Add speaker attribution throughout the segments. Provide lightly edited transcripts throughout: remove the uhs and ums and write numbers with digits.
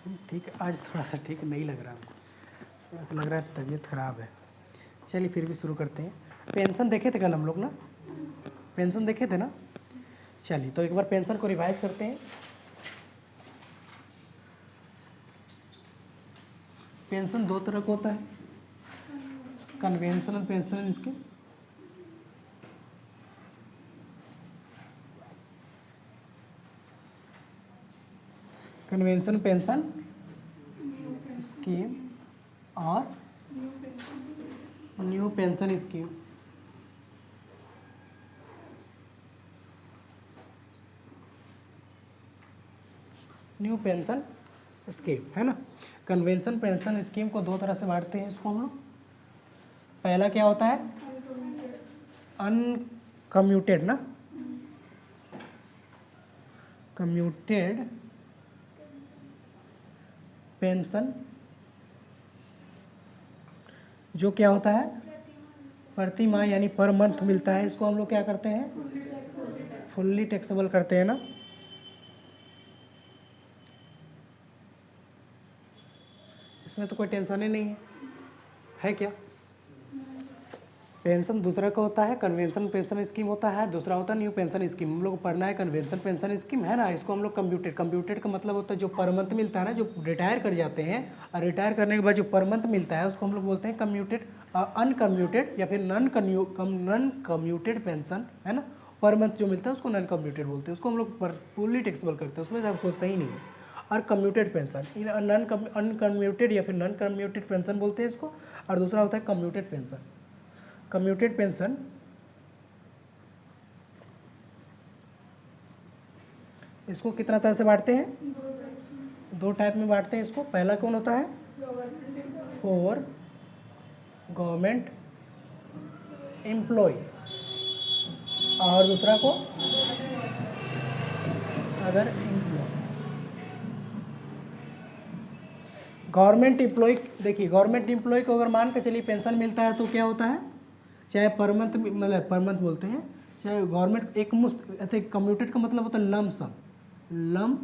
Speaker 1: ठीक है, आज थोड़ा सा ठीक नहीं लग रहा हमको, थोड़ा सा लग रहा है तबीयत ख़राब है। चलिए फिर भी शुरू करते हैं। पेंशन देखे थे कल हम लोग ना, पेंशन देखे थे ना। चलिए तो एक बार पेंशन को रिवाइज करते हैं। पेंशन दो तरह का होता है, conventional pension scheme, convention pension scheme और new pension scheme. New pension scheme है ना। कन्वेंशन पेंशन स्कीम को दो तरह से बांटते हैं इसको हम लोग। पहला क्या होता है, अनकम्यूटेड ना, कम्यूटेड पेंशन, जो क्या होता है प्रति माह यानी पर मंथ मिलता है। इसको हम लोग क्या करते हैं, फुल्ली टैक्सेबल करते हैं ना। इसमें तो कोई टेंशन ही नहीं है क्या। पेंशन दूसरा का होता है, कन्वेंशन पेंशन स्कीम होता है, दूसरा होता है न्यू पेंशन स्कीम। हम लोग को पढ़ना है कन्वेंशन पेंशन स्कीम है ना। इसको हम लोग कंप्यूटेड का मतलब होता है जो पर मंथ मिलता है ना, जो रिटायर कर जाते हैं और रिटायर करने के बाद जो पर मंथ मिलता है उसको हम लोग बोलते हैं कम्यूटेड, अनकम्यूटेड या फिर नॉन कम्यूटेड पेंशन है ना। पर मंथ जो मिलता है उसको नॉन कम्यूटेड बोलते हैं, उसको हम लोग फुल्ली टैक्सेबल करते हैं, उसमें आप सोचते ही नहीं है। और कम्यूटेड पेंशन, अनकम्यूटेड या फिर नॉन कम्यूटेड पेंशन बोलते हैं इसको। और दूसरा होता है कम्यूटेड पेंशन। कम्यूटेड पेंशन इसको कितना तरह से बांटते हैं, दो टाइप में बांटते हैं इसको। पहला कौन होता है, फॉर गवर्नमेंट एम्प्लॉय, और दूसरा को अदर एम्प्लॉय। गवर्नमेंट एम्प्लॉय, देखिए गवर्नमेंट एम्प्लॉय को अगर मान के चलिए पेंशन मिलता है तो क्या होता है, चाहे पर मंथ, मतलब पर मंथ बोलते हैं, चाहे गवर्नमेंट एक मुश्त, कम्यूटेड का मतलब होता है लम सम, लम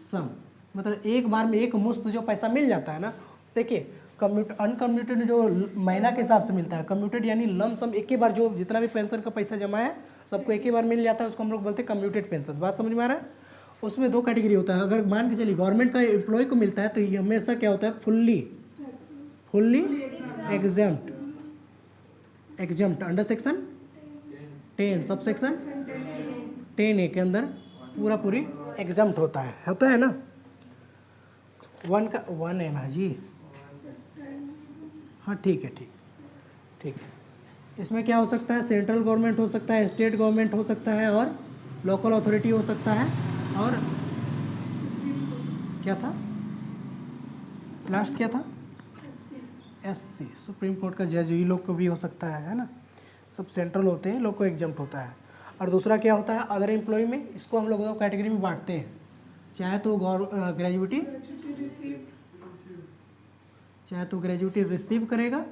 Speaker 1: सम मतलब एक बार में एक मुश्त जो पैसा मिल जाता है ना। देखिए अनकम्यूटेड जो महीना के हिसाब से मिलता है, कम्यूटेड यानी लम सम एक ही बार जो जितना भी पेंशन का पैसा जमा है सबको एक ही बार मिल जाता है, उसको हम लोग बोलते हैं कम्यूटेड पेंशन। बात समझ में आ रहा है। उसमें दो कैटेगरी होता है। अगर मान के चलिए गवर्नमेंट का एम्प्लॉय को मिलता है तो ये हमेशा क्या होता है, fully exempt, under section 10 sub section 10A के अंदर पूरी एग्जाम्प्ट होता है ना। 1 का 1 है ना जी, हाँ ठीक है, ठीक है। इसमें क्या हो सकता है, सेंट्रल गवर्नमेंट हो सकता है, स्टेट गवर्नमेंट हो सकता है और लोकल अथॉरिटी हो सकता है। और क्या था लास्ट, क्या था, SC सुप्रीम कोर्ट का जज, ये लोग को भी हो सकता है ना। सब सेंट्रल होते हैं, लोग को एग्जाम्प्ट होता है। और दूसरा क्या होता है, अदर एम्प्लॉय में, इसको हम लोग दो कैटेगरी में बांटते हैं। चाहे तो ग्रेजुएटी, चाहे तो ग्रेजुएटी रिसीव करेगा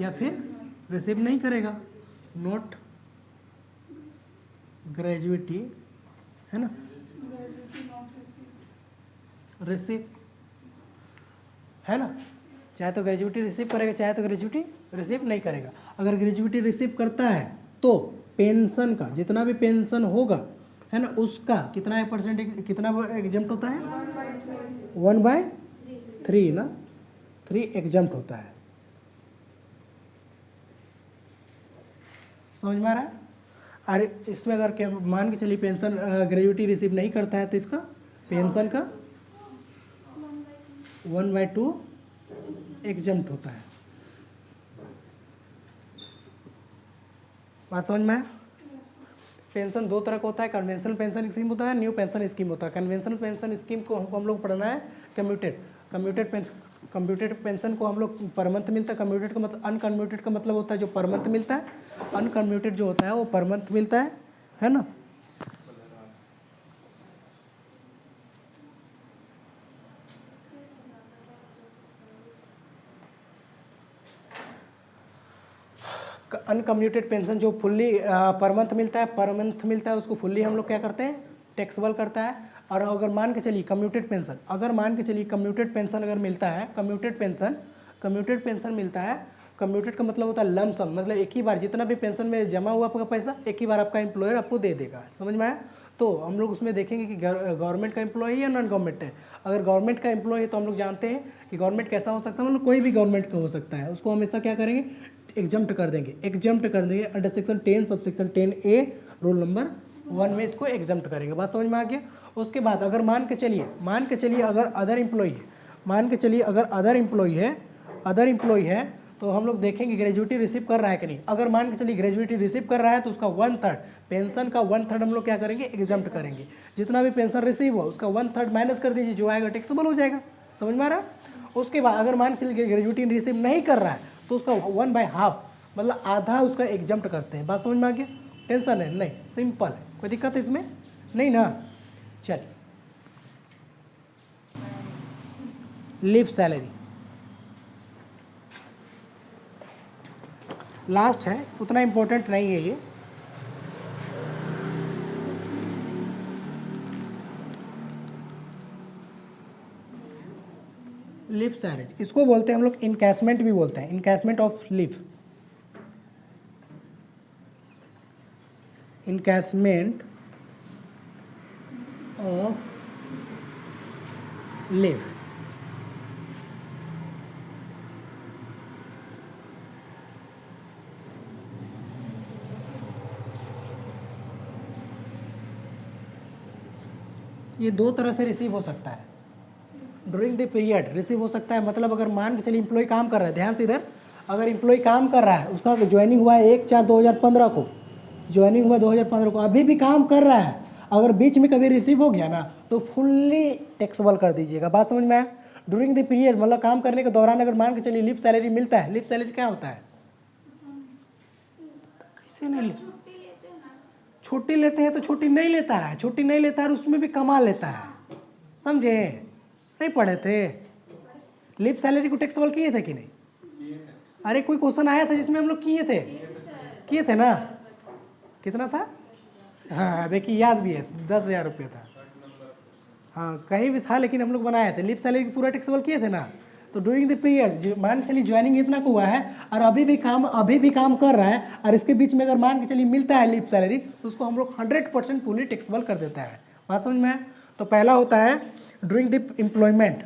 Speaker 1: या फिर रिसीव नहीं करेगा, नॉट ग्रेजुएटी है ना, रिसीव है ना। चाहे तो ग्रेजुएटी रिसीव करेगा, चाहे तो ग्रेजुएटी रिसीव नहीं करेगा। अगर ग्रेजुएटी रिसीव करता है तो पेंशन का जितना भी पेंशन होगा है ना, उसका कितना परसेंट, कितना एग्जाम्प्ट होता है, 1/3 ना, 3 एग्जाम्प्ट होता है। समझ में आ रहा है। अरे इसमें अगर मान के चलिए पेंशन ग्रेजुएटी रिसीव नहीं करता है तो इसका पेंशन का 1/2 एग्जाम्प्ट होता है। बात समझ में है। पेंशन दो तरह का होता है, कन्वेंशनल पेंशन स्कीम होता है, न्यू पेंशन स्कीम होता है। कन्वेंशनल पेंशन स्कीम को हम लोग पढ़ना है कम्यूटेड पेंशन को हम लोग पर मंथ मिलता है। कम्यूटेड का मतलब, अनकम्यूटेड का मतलब होता है जो पर मंथ मिलता है, अनकम्यूटेड जो होता है वो पर मंथ मिलता है ना। अनकम्यूटेड पेंशन जो फुल्ली पर मंथ मिलता है, उसको फुल्ली हम लोग क्या करते हैं, टैक्सेबल करता है। और अगर मान के चलिए कम्यूटेड पेंशन, अगर मान के चलिए कम्यूटेड पेंशन अगर मिलता है, कम्यूटेड पेंशन मिलता है, कम्यूटेड का मतलब होता है लम सम, मतलब एक ही बार जितना भी पेंशन में जमा हुआ आपका पैसा एक ही बार आपका एम्प्लॉयर आपको दे देगा, समझ में आया। तो हम लोग उसमें देखेंगे कि गवर्नमेंट का एम्प्लॉय या नॉन गवर्नमेंट है। अगर गवर्नमेंट का एम्प्लॉय है तो हम लोग जानते हैं कि गवर्नमेंट कैसा हो सकता है, मतलब कोई भी गवर्नमेंट का हो सकता है, उसको हमेशा क्या करेंगे, एग्जम्प्ट कर देंगे under section 10 sub section 10A rule number 1 में इसको एग्जम्प्ट करेंगे। बात समझ में आ गया। उसके बाद अगर मान के चलिए अगर अदर एम्प्लॉय है, मान के चलिए अगर अदर एम्प्लॉय है तो हम लोग देखेंगे ग्रेजुएटी रिसीव कर रहा है कि नहीं। अगर मान के चलिए ग्रेजुएटी रिसीव कर रहा है तो उसका 1/3 पेंशन का 1/3 हम लोग क्या करेंगे, एग्जम्प्ट करेंगे। जितना भी पेंशन रिसीव हुआ उसका 1/3 माइनस कर दीजिए, जो आएगा टैक्सेबल हो जाएगा, समझ में आ रहा है। उसके बाद अगर मान के चलिए ग्रेजुएटी रिसीव नहीं कर रहा है तो उसका 1/2 मतलब आधा उसका एग्जम्प्ट करते हैं। बात समझ में आ गया, टेंशन है नहीं, सिंपल है, कोई दिक्कत है इसमें नहीं ना। चलिए लीव सैलरी लास्ट है, उतना इम्पोर्टेंट नहीं है ये। लीव सैलरी इसको बोलते हैं हम लोग, इनकैशमेंट भी बोलते हैं, encashment of leave, encashment of leave. ये दो तरह से रिसीव हो सकता है, ड्यूरिंग द पीरियड रिसीव हो सकता है। मतलब अगर मान के चलिए एम्प्लॉय काम कर रहा है, ध्यान से इधर, अगर एम्प्लॉय काम कर रहा है, उसका ज्वाइनिंग हुआ है 1/4/2015 को, ज्वाइनिंग हुआ 2015 को, अभी भी काम कर रहा है, अगर बीच में कभी रिसीव हो गया ना तो फुल्ली टैक्सेबल कर दीजिएगा। बात समझ में आया। ड्यूरिंग द पीरियड मतलब काम करने के दौरान अगर मान के चलिए लीव सैलरी मिलता है, लीव सैलरी क्या होता है, कैसे नहीं छुट्टी लेते हैं तो छुट्टी नहीं लेता है, छुट्टी नहीं लेता है और उसमें भी कमा लेता है, समझे, नहीं पढ़े थे। लीव सैलरी को टैक्सेबल किए थे कि नहीं, अरे कोई क्वेश्चन आया था जिसमें हम लोग किए थे ना, कितना था, हाँ देखिए याद भी है, 10,000 रुपये था, हाँ कहीं भी था लेकिन हम लोग बनाए थे। लीव सैलरी पूरा टैक्सेबल किए थे ना। तो ड्यूरिंग द पीरियड मान के चलिए ज्वाइनिंग इतना को हुआ है और अभी भी काम कर रहा है और इसके बीच में अगर मान के चलिए मिलता है लीव सैलरी तो उसको हम लोग 100% फुली टैक्सेबल कर देता है। बात समझ में आया। तो पहला होता है ड्यूरिंग द एम्प्लॉयमेंट,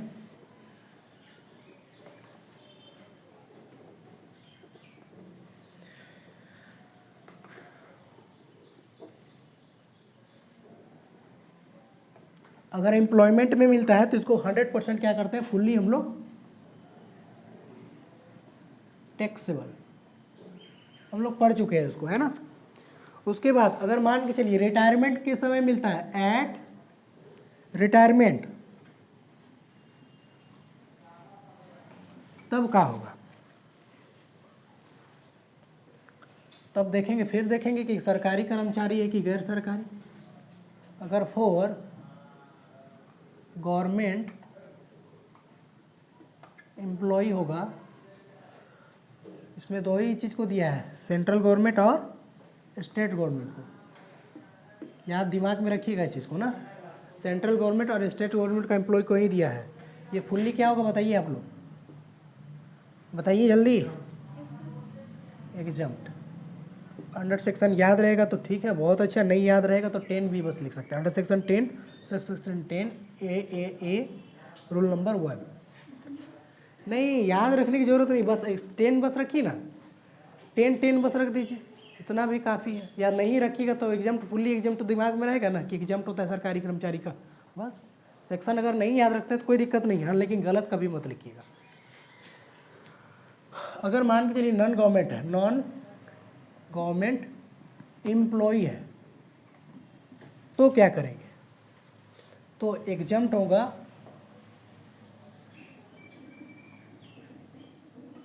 Speaker 1: अगर एम्प्लॉयमेंट में मिलता है तो इसको 100% क्या करते हैं, फुल्ली हम लोग टैक्सेबल, हम लोग पढ़ चुके हैं उसको, है ना। उसके बाद अगर मान के चलिए रिटायरमेंट के समय मिलता है, एट रिटायरमेंट, तब क्या होगा, तब देखेंगे, फिर देखेंगे कि सरकारी कर्मचारी है कि गैर सरकारी। अगर फॉर गवर्नमेंट एम्प्लॉय होगा, इसमें दो ही चीज़ को दिया है, सेंट्रल गवर्नमेंट और स्टेट गवर्नमेंट को, याद दिमाग में रखिएगा इस चीज़ को ना, सेंट्रल गवर्नमेंट और स्टेट गवर्नमेंट का एम्प्लॉय को ही दिया है। ये फुल्ली क्या होगा बताइए आप लोग, बताइए जल्दी, एग्जम्प्ट। अंडर सेक्शन याद रहेगा तो ठीक है, बहुत अच्छा, नहीं याद रहेगा तो 10 भी बस लिख सकते हैं, under section 10 sub section 10A rule number 1। नहीं याद रखने की जरूरत नहीं, बस 10 बस रखिए ना, 10 बस रख दीजिए, इतना भी काफ़ी है। या नहीं रखिएगा तो एग्जाम फुल्ली एग्जाम तो दिमाग में रहेगा ना कि एग्जाम होता है सरकारी कर्मचारी का, बस सेक्शन अगर नहीं याद रखते तो कोई दिक्कत नहीं है, लेकिन गलत कभी मत लिखिएगा। अगर मान के चलिए नॉन गवर्नमेंट है, नॉन गवर्नमेंट एम्प्लॉय है तो क्या करेंगे, तो एग्जाम्प्ट होगा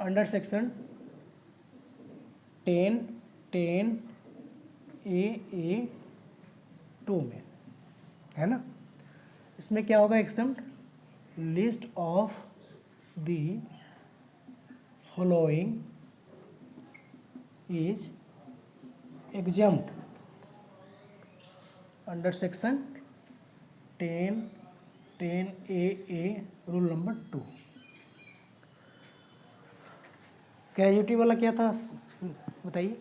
Speaker 1: अंडर सेक्शन 10A2 में, है ना। इसमें क्या होगा, exempt list of the following is exempt under section 10 10A rule number 2। Gratuity वाला क्या था बताइए,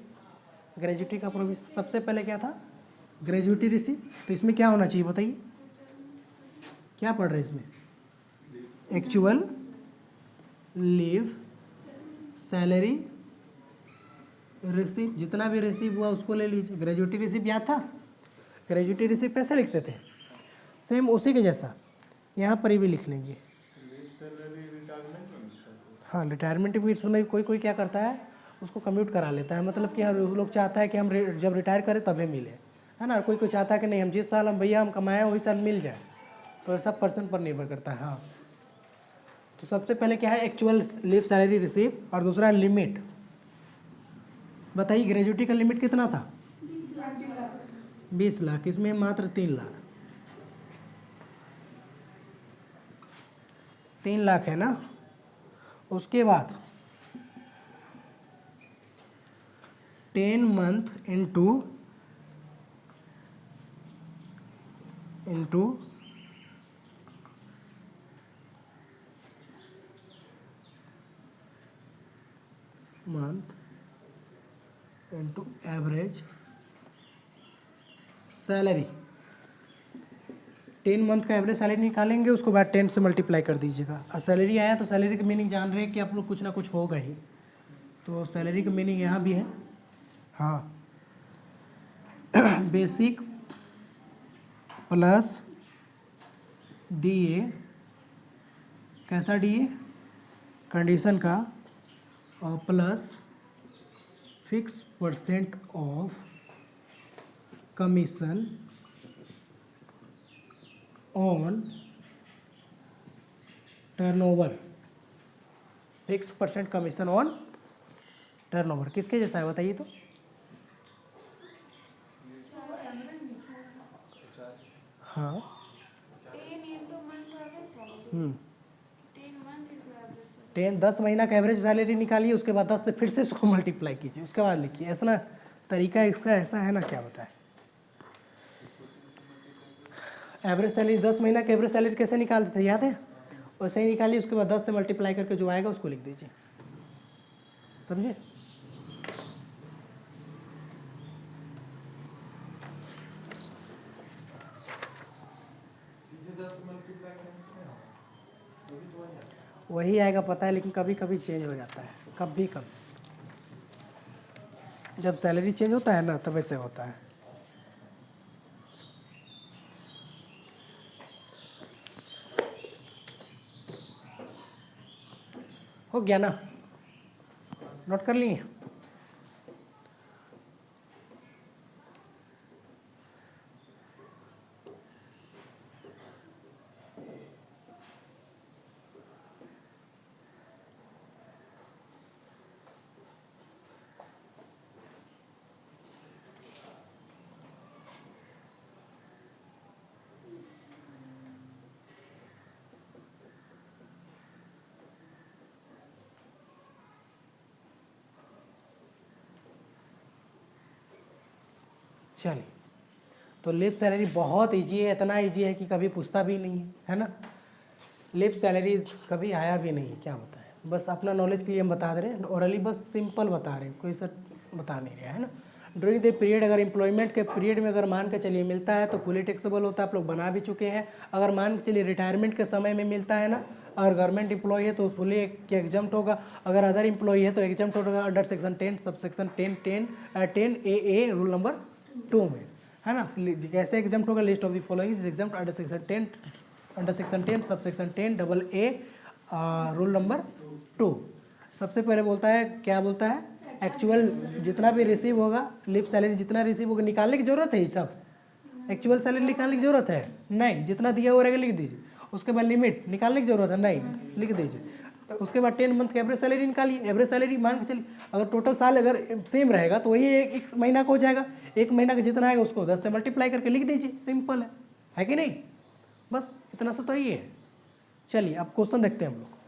Speaker 1: ग्रेजुएटी का प्रोविजन सबसे पहले क्या था, ग्रेजुएटी रिसीव। तो इसमें क्या होना चाहिए बताइए, क्या पढ़ रहे हैं इसमें, एक्चुअल लीव सैलरी रिसीव, जितना भी रिसीव हुआ उसको ले लीजिए। ग्रेजुएटी रिसीव याद था, ग्रेजुएटी रिसीव कैसे लिखते थे, सेम उसी के जैसा यहाँ पर भी लिख लेंगे। हाँ, रिटायरमेंट के समय कोई कोई क्या करता है, उसको कम्यूट करा लेता है, मतलब कि हम लोग चाहता है कि हम जब रिटायर करें तभी मिले, है ना। कोई कोई चाहता है कि नहीं, हम जिस साल हम भैया हम कमाएं वही साल मिल जाए, तो सब पर्सन पर निर्भर करता है। हाँ, तो सबसे पहले क्या है, एक्चुअल लीव सैलरी रिसीव, और दूसरा लिमिट। बताइए ग्रेजुएटी का लिमिट कितना था, 20 लाख, इसमें मात्र 3 लाख, 3 लाख है ना। उसके बाद 10 month into month into average salary. 10 month का एवरेज सैलरी निकालेंगे, उसके बाद 10 से मल्टीप्लाई कर दीजिएगा। और सैलरी आया तो सैलरी का मीनिंग जान रहे हैं कि आप लोग कुछ ना कुछ होगा ही, तो सैलरी का मीनिंग यहाँ भी है। हाँ, बेसिक प्लस DA, कैसा DA, कंडीशन का, और plus fix percent of commission on turnover, fix percent commission on turnover. किसके जैसा है बताइए तो, हाँ 10 महीना का एवरेज सैलरी निकालिए, उसके बाद 10 से फिर से इसको मल्टीप्लाई कीजिए, उसके बाद लिखिए। ऐसा ना तरीका इसका ऐसा है ना, क्या बताए। एवरेज सैलरी 10 महीना का एवरेज सैलरी कैसे निकालते थे याद है, वैसे ही निकालिए, उसके बाद 10 से मल्टीप्लाई करके जो आएगा उसको लिख दीजिए, समझे। वही आएगा पता है, लेकिन कभी कभी चेंज हो जाता है, कभी कभी जब सैलरी चेंज होता है ना तब ऐसे होता है। हो गया ना, नोट कर लिए। चलिए, तो लीव सैलरी बहुत इजी है, इतना इजी है कि कभी पूछता भी नहीं है ना। लीव सैलरी कभी आया भी नहीं, क्या बताएं, बस अपना नॉलेज के लिए हम बता दे रहे हैं, ओरली बस सिंपल बता रहे हैं, कोई सर बता नहीं रहा है ना। ड्यूरिंग द पीरियड, अगर एम्प्लॉयमेंट के पीरियड में अगर मान के चलिए मिलता है तो फुली टैक्सेबल होता है, आप लोग बना भी चुके हैं। अगर मान के चलिए रिटायरमेंट के समय में मिलता है ना, और गवर्नमेंट एम्प्लॉय है तो फुली एग्जम्प्ट होगा, अगर अदर एम्प्लॉय है तो एग्जम्प्ट होगा under section 10 sub section 10A rule number 2 में, है ना। कैसे एग्जम्प्ट होगा, list of the following is exempt under section 10 sub section 10AA rule number 2। सबसे पहले बोलता है, क्या बोलता है, एक्चुअल जितना भी रिसीव होगा, लीव सैलरी जितना रिसीव होगा निकालने की जरूरत है, ये सब एक्चुअल सैलरी निकालने की जरूरत है नहीं, जितना दिया हुआ रहेगा लिख दीजिए। उसके बाद लिमिट निकालने की जरूरत है नहीं, लिख दीजिए। उसके बाद 10 मंथ की एवरेज सैलरी निकालिए। एवरेज सैलरी मान के चलिए अगर टोटल साल अगर सेम रहेगा तो वही एक महीना का हो जाएगा, एक महीना का जितना आएगा उसको 10 से मल्टीप्लाई करके लिख दीजिए, सिंपल है कि नहीं। बस इतना सा तो ही है। चलिए अब क्वेश्चन देखते हैं हम लोग।